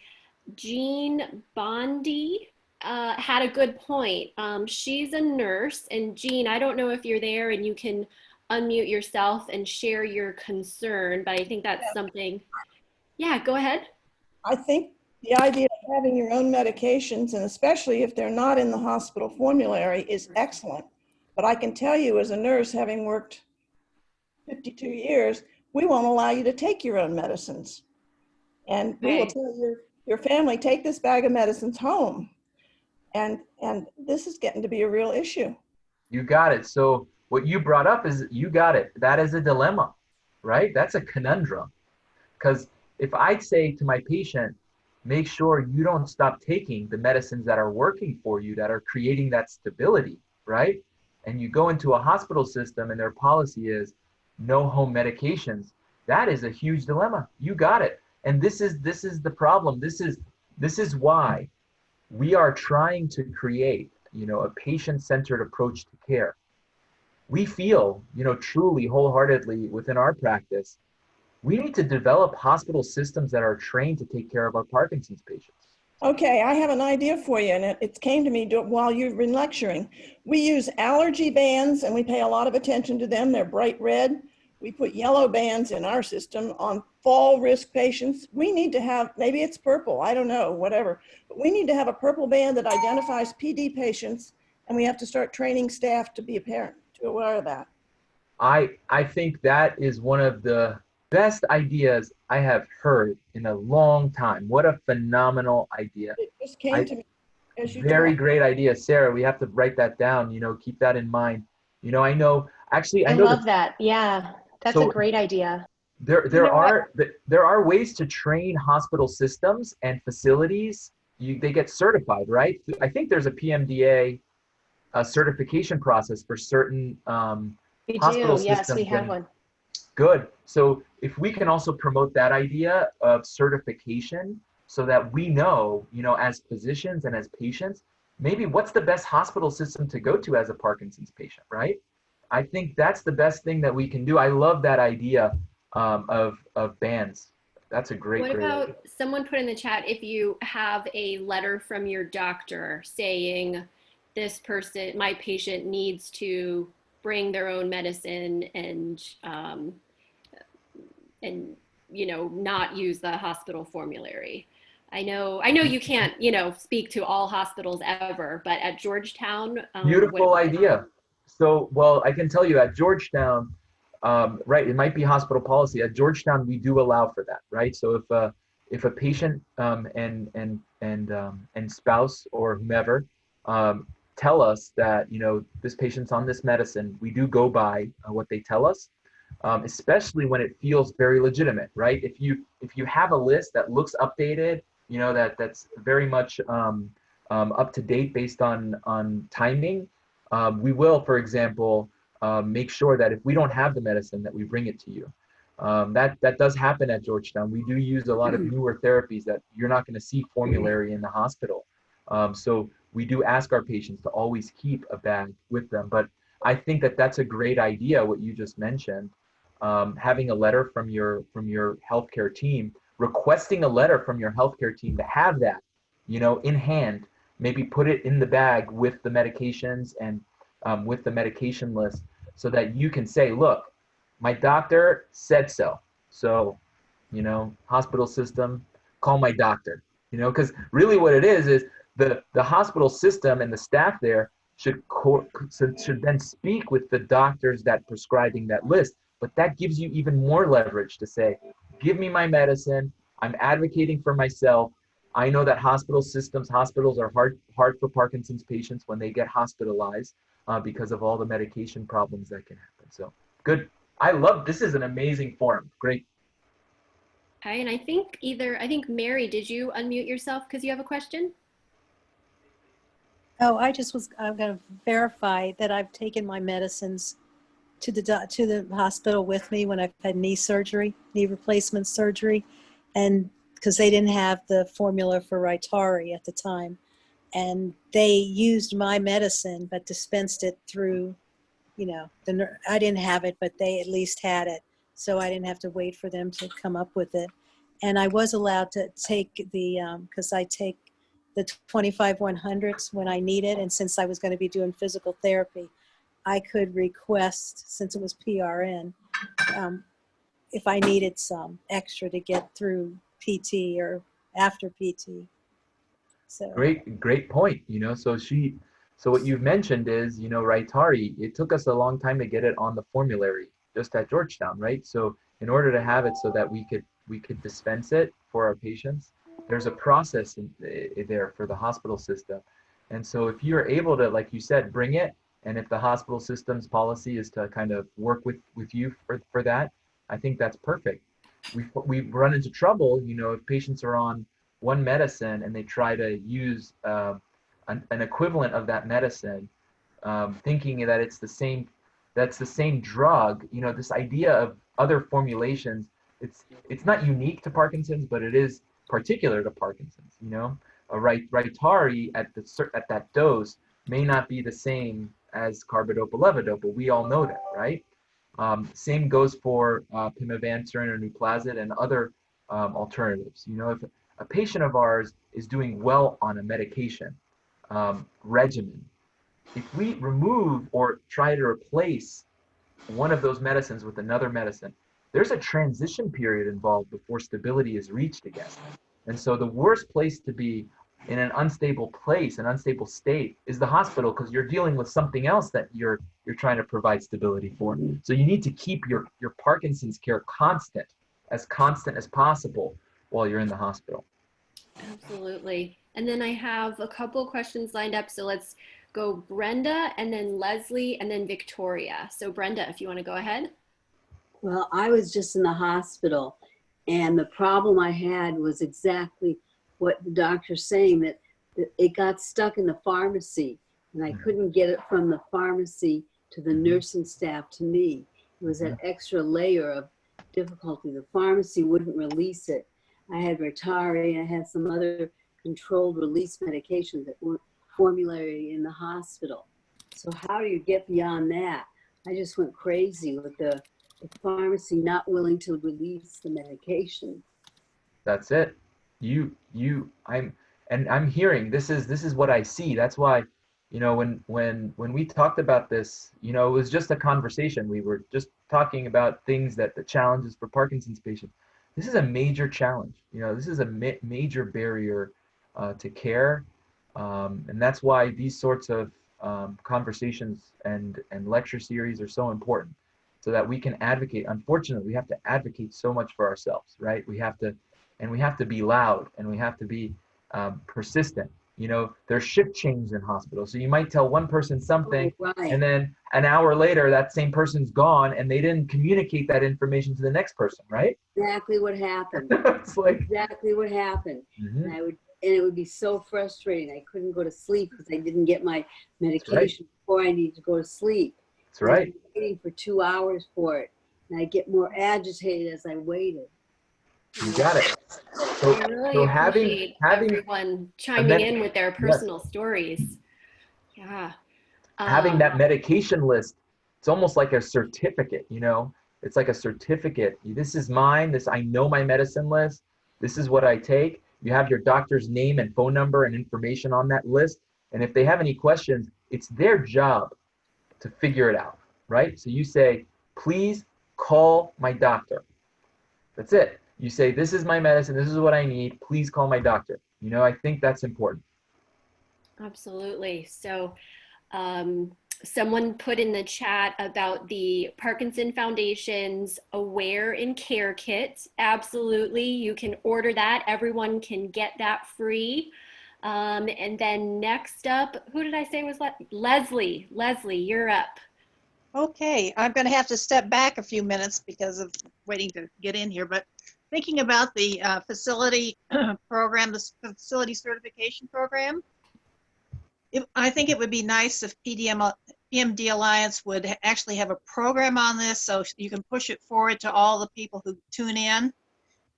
Jean Bondi had a good point. She's a nurse, and Jean, I don't know if you're there and you can unmute yourself and share your concern, but I think that's something. Yeah, go ahead. I think the idea of having your own medications, and especially if they're not in the hospital formulary, is excellent. But I can tell you, as a nurse, having worked 52 years, we won't allow you to take your own medicines. And we will tell your family, take this bag of medicines home. And this is getting to be a real issue. You got it. So what you brought up is, you got it. That is a dilemma, right? That's a conundrum. Because if I say to my patient, make sure you don't stop taking the medicines that are working for you, that are creating that stability, right? And you go into a hospital system and their policy is no home medications. That is a huge dilemma. You got it. And this is the problem. This is why we are trying to create, a patient-centered approach to care. We feel, truly wholeheartedly within our practice we need to develop hospital systems that are trained to take care of our Parkinson's patients. Okay, I have an idea for you, and it came to me while you've been lecturing. We use allergy bands, and we pay a lot of attention to them. They're bright red. We put yellow bands in our system on fall risk patients. We need to have, maybe it's purple, I don't know, whatever. But we need to have a purple band that identifies PD patients, and we have to start training staff to be aware of that. I think that is one of the best ideas I have heard in a long time. What a phenomenal idea. It just came I, to me as you Very talked. great idea, Sarah. We have to write that down, keep that in mind. I know, actually, I I know that, love that. Yeah, that's a so great idea. there, You there know what? are, there are ways to train hospital systems and facilities. They get certified, right? I think there's a PMDA certification process for certain We hospital do. Yes, we systems. have And one. good. So if we can also promote that idea of certification so that we know, as physicians and as patients, maybe what's the best hospital system to go to as a Parkinson's patient, right? I think that's the best thing that we can do. I love that idea of bands. That's a What great idea. about someone put in the chat if you have a letter from your doctor saying this person, my patient needs to bring their own medicine and not use the hospital formulary. I know you can't speak to all hospitals ever, but at Georgetown, Beautiful idea. So, well, I can tell you at Georgetown, right, it might be hospital policy. At Georgetown, we do allow for that, right? So if a patient and spouse or whomever tell us that this patient's on this medicine, we do go by what they tell us, especially when it feels very legitimate, right? If you have a list that looks updated, that's very much up to date based on timing, we will, for example, make sure that if we don't have the medicine, that we bring it to you. That does happen at Georgetown. We do use a lot of newer therapies that you're not going to see formulary in the hospital. So we do ask our patients to always keep a bag with them. But I think that that's a great idea, what you just mentioned. Having a letter from your healthcare team, requesting a letter from your healthcare team to have that, in hand, maybe put it in the bag with the medications and with the medication list so that you can say, look, my doctor said so. So, hospital system, call my doctor, because really what it is the hospital system and the staff there should then speak with the doctors that prescribing that list. But that gives you even more leverage to say, give me my medicine. I'm advocating for myself. I know that hospitals are hard for Parkinson's patients when they get hospitalized because of all the medication problems that can happen. So good. This is an amazing forum. Great. Okay, and I think Mary, did you unmute yourself because you have a question? Oh, I'm going to verify that I've taken my medicines to the hospital with me when I've had knee replacement surgery, and because they didn't have the formula for Rytari at the time, and they used my medicine but dispensed it through, I didn't have it, but they at least had it, so I didn't have to wait for them to come up with it, and I was allowed to take because I take the 25-100s when I need it, and since I was going to be doing physical therapy, I could request, since it was PRN, if I needed some extra to get through PT or after PT. So Great point. So what you've mentioned is, Rytari, it took us a long time to get it on the formulary just at Georgetown, right? So in order to have it so that we could dispense it for our patients, there's a process there for the hospital system. And so if you're able to, like you said, bring it, and if the hospital system's policy is to kind of work with you for that, I think that's perfect. We've run into trouble, if patients are on one medicine and they try to use an equivalent of that medicine, thinking that that's the same drug. This idea of other formulations, it's not unique to Parkinson's, but it is particular to Parkinson's. A Rytari at that dose may not be the same as carbidopa levodopa. We all know that, right? Same goes for pimavanserin or Nuplazid and other alternatives. You know, if a patient of ours is doing well on a medication regimen, if we remove or try to replace one of those medicines with another medicine, there's a transition period involved before stability is reached again. And so the worst place to be in an unstable place, an unstable state, is the hospital, because you're dealing with something else that you're trying to provide stability for. So you need to keep your Parkinson's care constant as possible while you're in the hospital. Absolutely. And then I have a couple questions lined up. So let's go Brenda and then Leslie and then Victoria. So Brenda, if you want to go ahead. Well, I was just in the hospital, and the problem I had was exactly what the doctor's saying, that it got stuck in the pharmacy, and I couldn't get it from the pharmacy to the nursing staff to me. It was that extra layer of difficulty. The pharmacy wouldn't release it. I had Ritari, I had some other controlled release medications that weren't formulary in the hospital. So how do you get beyond that? I just went crazy with the pharmacy not willing to release the medication. That's it. I'm hearing this is what I see. That's why, you know, when we talked about this, you know, it was just a conversation. We were just talking about things that the challenges for Parkinson's patients. This is a major challenge. You know, this is a major barrier to care, and that's why these sorts of conversations and lecture series are so important, so that we can advocate. Unfortunately, we have to advocate so much for ourselves, right? We have to be loud, and we have to be persistent. You know, there's shift change in hospitals. So you might tell one person something, Right. and then an hour later, that same person's gone, and they didn't communicate that information to the next person, right? Exactly what happened. It's like, Exactly what happened. mhm. And it would be so frustrating. I couldn't go to sleep because I didn't get my medication right. before I needed to go to sleep. That's right. I was waiting for 2 hours for it, and I get more agitated as I waited. You got it. We really appreciate having everyone chiming in with their yes, personal stories. Yeah. having that medication list, it's almost like a certificate, you know? It's like a certificate. This is mine. I know my medicine list. This is what I take. You have your doctor's name and phone number and information on that list. And if they have any questions, it's their job to figure it out, right? So you say, please call my doctor. That's it. You say, this is my medicine. This is what I need. Please call my doctor. You know, I think that's important. Absolutely. So someone put in the chat about the Parkinson Foundation's Aware and Care Kit. Absolutely. You can order that. Everyone can get that free. And then next up, who did I say was Leslie? Leslie, you're up. Okay, I'm going to have to step back a few minutes because of waiting to get in here, but thinking about the facility program, the facility certification program, I think it would be nice if PMD Alliance would actually have a program on this so you can push it forward to all the people who tune in.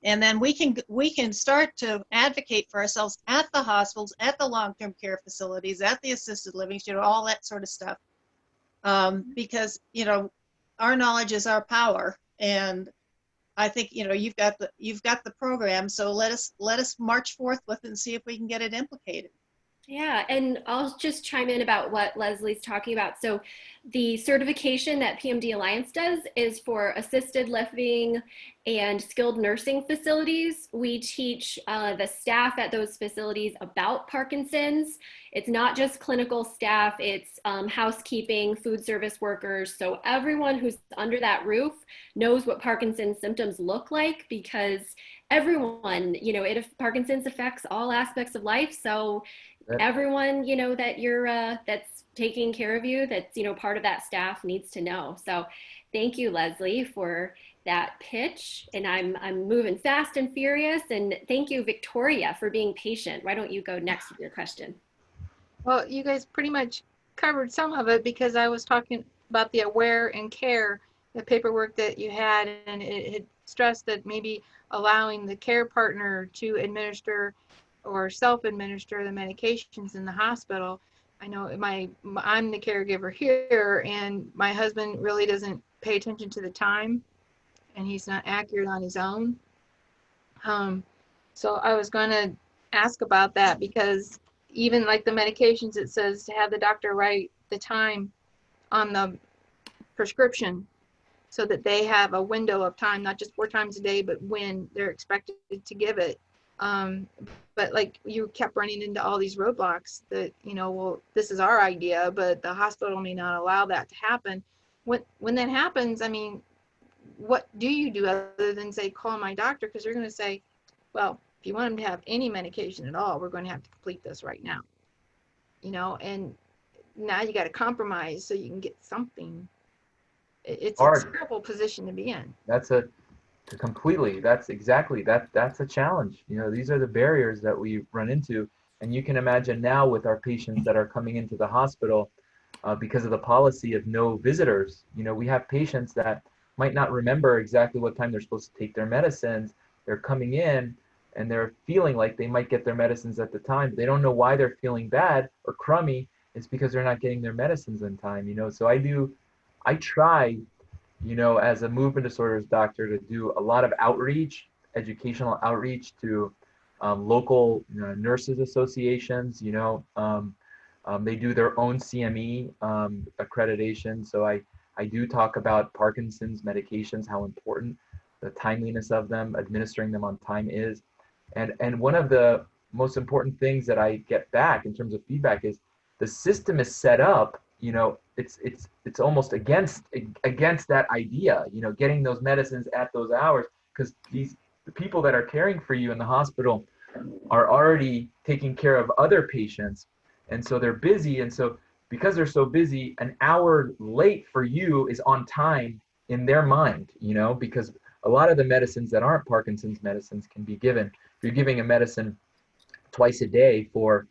And then we can start to advocate for ourselves at the hospitals, at the long-term care facilities, at the assisted living, you know, all that sort of stuff. Because, you know, our knowledge is our power, and I think, you know, you've got the program, so let us march forth with it and see if we can get it implicated. Yeah, and I'll just chime in about what Leslie's talking about. So the certification that PMD Alliance does is for assisted living and skilled nursing facilities. We teach the staff at those facilities about Parkinson's. It's not just clinical staff, it's housekeeping, food service workers. So everyone who's under that roof knows what Parkinson's symptoms look like, because everyone, you know, Parkinson's affects all aspects of life. So everyone, you know, that you're that's taking care of you, that's, you know, part of that staff needs to know. So thank you, Leslie, for that pitch. And I'm moving fast and furious. And thank you, Victoria, for being patient. Why don't you go next with your question? Well, you guys pretty much covered some of it, because I was talking about the Aware and Care, the paperwork that you had, and it had stressed that maybe allowing the care partner to administer or self-administer the medications in the hospital. I know I'm the caregiver here, and my husband really doesn't pay attention to the time, and he's not accurate on his own. So I was going to ask about that, because even like the medications, it says to have the doctor write the time on the prescription so that they have a window of time, not just 4 times a day, but when they're expected to give it. But like you kept running into all these roadblocks that, you know, well, this is our idea, but the hospital may not allow that to happen. When that happens, I mean, what do you do other than say, call my doctor? Because they're going to say, well, if you want him to have any medication at all, we're going to have to complete this right now. You know, and now you got to compromise so you can get something. It's a terrible position to be in. That's exactly, that's a challenge. You know, these are the barriers that we run into. And you can imagine now with our patients that are coming into the hospital because of the policy of no visitors. You know, we have patients that might not remember exactly what time they're supposed to take their medicines. They're coming in and they're feeling like they might get their medicines at the time. They don't know why they're feeling bad or crummy. It's because they're not getting their medicines in time, you know. So I try, you know, as a movement disorders doctor, to do a lot of outreach, educational outreach to local nurses associations. You know, they do their own CME accreditation. So I do talk about Parkinson's medications, how important the timeliness of them, administering them on time is. And one of the most important things that I get back in terms of feedback is the system is set up, you know, it's almost against that idea, you know, getting those medicines at those hours, because the people that are caring for you in the hospital are already taking care of other patients, and so they're busy, and so because they're so busy, an hour late for you is on time in their mind, you know, because a lot of the medicines that aren't Parkinson's medicines can be given. If you're giving a medicine twice a day for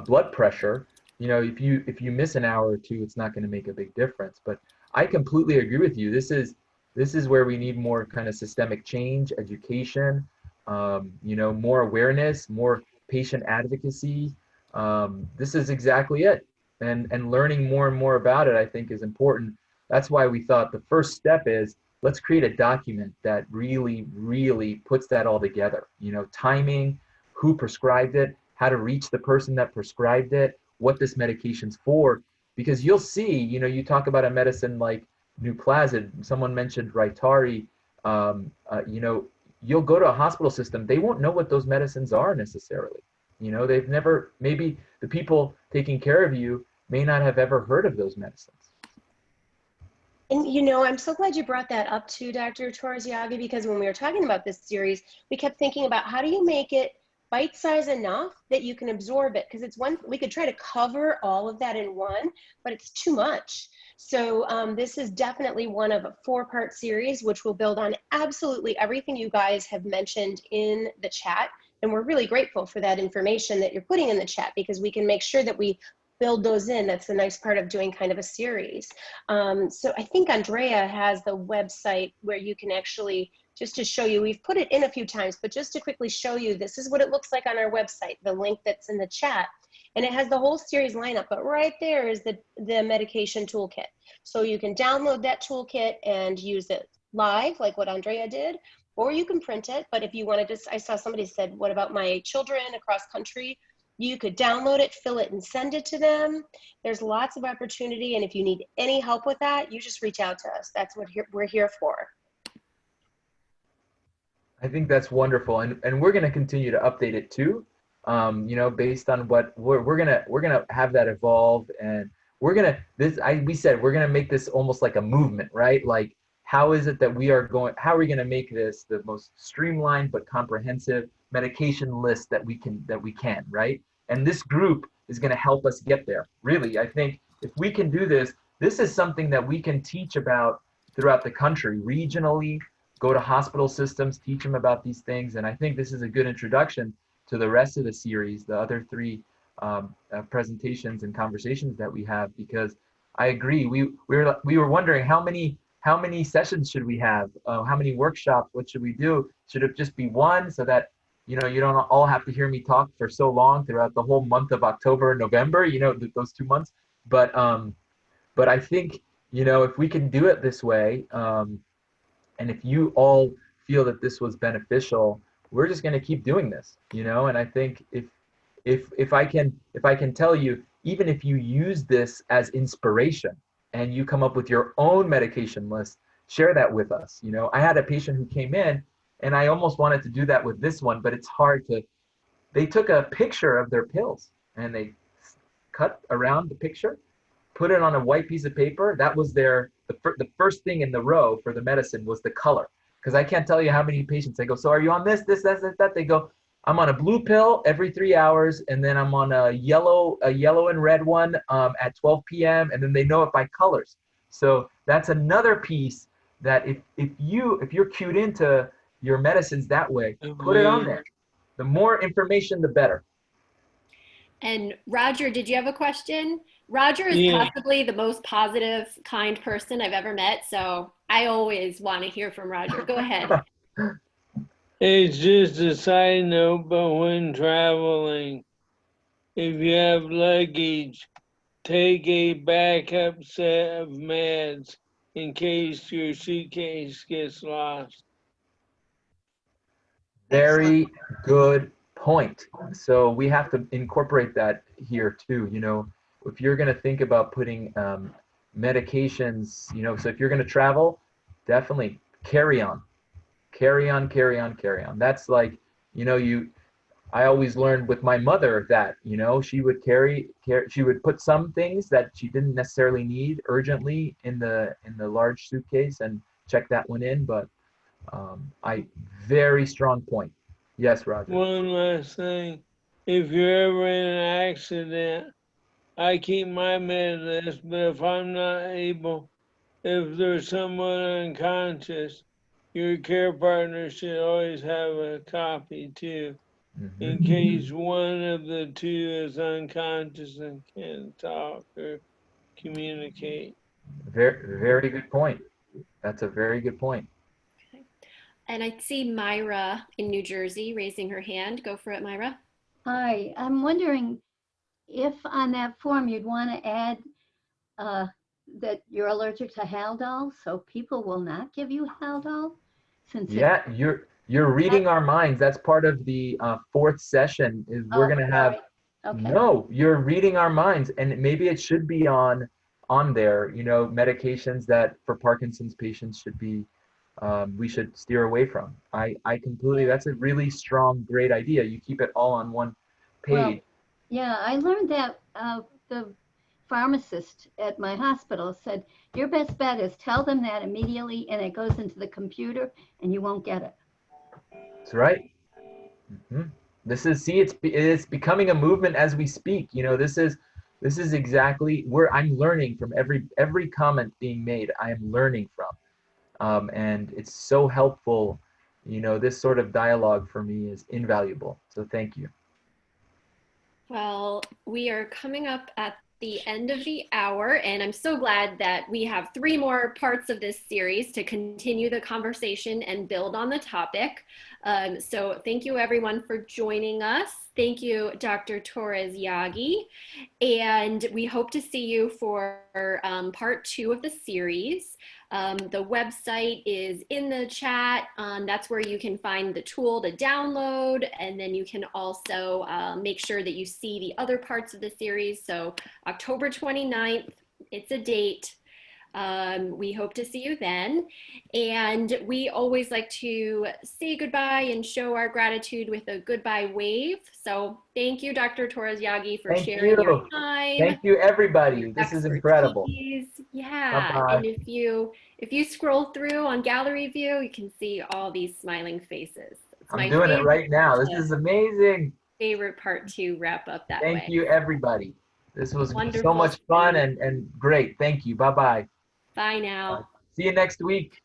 blood pressure, you know, if you miss an hour or two, it's not going to make a big difference. But I completely agree with you. This is where we need more kind of systemic change, education, you know, more awareness, more patient advocacy. This is exactly it. And learning more and more about it, I think, is important. That's why we thought the first step is, let's create a document that really, really puts that all together. You know, timing, who prescribed it, how to reach the person that prescribed it, what this medication's for. Because you'll see, you know, you talk about a medicine like Nuplazid, someone mentioned Rytari, you know, you'll go to a hospital system, they won't know what those medicines are necessarily. You know, they've never, maybe the people taking care of you may not have ever heard of those medicines. And you know, I'm so glad you brought that up too, Dr. Torres-Yaghi, because when we were talking about this series, we kept thinking about how do you make it bite-sized enough that you can absorb it, because it's one, we could try to cover all of that in one, but it's too much. So this is definitely one of a 4-part series, which will build on absolutely everything you guys have mentioned in the chat. And we're really grateful for that information that you're putting in the chat, because we can make sure that we build those in. That's the nice part of doing kind of a series. So I think Andrea has the website where you can actually, just to show you, we've put it in a few times, but just to quickly show you, this is what it looks like on our website, the link that's in the chat. And it has the whole series lineup, but right there is the medication toolkit. So you can download that toolkit and use it live, like what Andrea did, or you can print it. But if you want to just, I saw somebody said, what about my children across country? You could download it, fill it, and send it to them. There's lots of opportunity. And if you need any help with that, you just reach out to us. That's what we're here for. I think that's wonderful. And we're going to continue to update it too. You know, based on what we're gonna have that evolve, and we're gonna we said we're gonna make this almost like a movement, right? Like, how is it that how are we gonna make this the most streamlined but comprehensive medication list that we can, right? And this group is gonna help us get there. Really, I think if we can do this, this is something that we can teach about throughout the country, regionally, go to hospital systems, teach them about these things. And I think this is a good introduction to the rest of the series, the other 3 presentations and conversations that we have, because I agree. We were wondering how many sessions should we have? How many workshops? What should we do? Should it just be one, so that, you know, you don't all have to hear me talk for so long throughout the whole month of October and November, you know, those 2 months. But I think, you know, if we can do it this way, and if you all feel that this was beneficial, we're just going to keep doing this, you know. And I think if I can tell you, even if you use this as inspiration and you come up with your own medication list, share that with us. You know, I had a patient who came in, and I almost wanted to do that with this one, but it's hard to. They took a picture of their pills and they cut around the picture, put it on a white piece of paper. That was the first thing in the row for the medicine was the color. Because I can't tell you how many patients I go, so are you on this, that? They go, I'm on a blue pill every 3 hours, and then I'm on a yellow and red one at 12 p.m. And then they know it by colors. So that's another piece that if you're cued into your medicines that way, put it on there. The more information, the better. And Roger, did you have a question? Roger is possibly the most positive, kind person I've ever met, so I always want to hear from Roger. Go ahead. It's just a side note, but when traveling, if you have luggage, take a backup set of meds in case your suitcase gets lost. Very good point. So we have to incorporate that here too. You know, if you're going to think about putting medications, you know, so if you're going to travel, definitely carry on. That's like, you know, I always learned with my mother that, you know, she would she would put some things that she didn't necessarily need urgently in the large suitcase and check that one in. But very strong point. Yes, Roger. One last thing. If you're ever in an accident, I keep my med list, but if I'm not able, if there's someone unconscious, your care partner should always have a copy too, in case one of the two is unconscious and can't talk or communicate. Very, very good point. That's a very good point. And I see Myra in New Jersey raising her hand. Go for it, Myra. Hi, I'm wondering if on that form you'd want to add that you're allergic to Haldol, so people will not give you Haldol? You're reading our minds. That's part of the fourth session. Is we're going to have. Okay. No, you're reading our minds, and maybe it should be on there. You know, medications that for Parkinson's patients should be. We should steer away from. I completely, that's a really strong, great idea. You keep it all on one page. Well, yeah, I learned that the pharmacist at my hospital said, your best bet is tell them that immediately and it goes into the computer and you won't get it. That's right. This is, see, it's becoming a movement as we speak. You know, this is exactly where I'm learning from every comment being made. I am learning from. And it's so helpful, you know, this sort of dialogue for me is invaluable. So thank you. Well, we are coming up at the end of the hour, and I'm so glad that we have 3 more parts of this series to continue the conversation and build on the topic. So thank you everyone for joining us. Thank you, Dr. Torres-Yaghi. And we hope to see you for part 2 of the series. The website is in the chat. That's where you can find the tool to download. And then you can also make sure that you see the other parts of the series. So October 29th, it's a date. We hope to see you then. And we always like to say goodbye and show our gratitude with a goodbye wave. So thank you, Dr. Torres-Yaghi, for sharing your time. Thank you, everybody. This is incredible. Yeah. Bye-bye. And if you scroll through on gallery view, you can see all these smiling faces. I'm doing it right now. This is amazing. Favorite part to wrap up that way. Thank you, everybody. This was Wonderful. So much fun and great. Thank you. Bye-bye. Bye now. See you next week.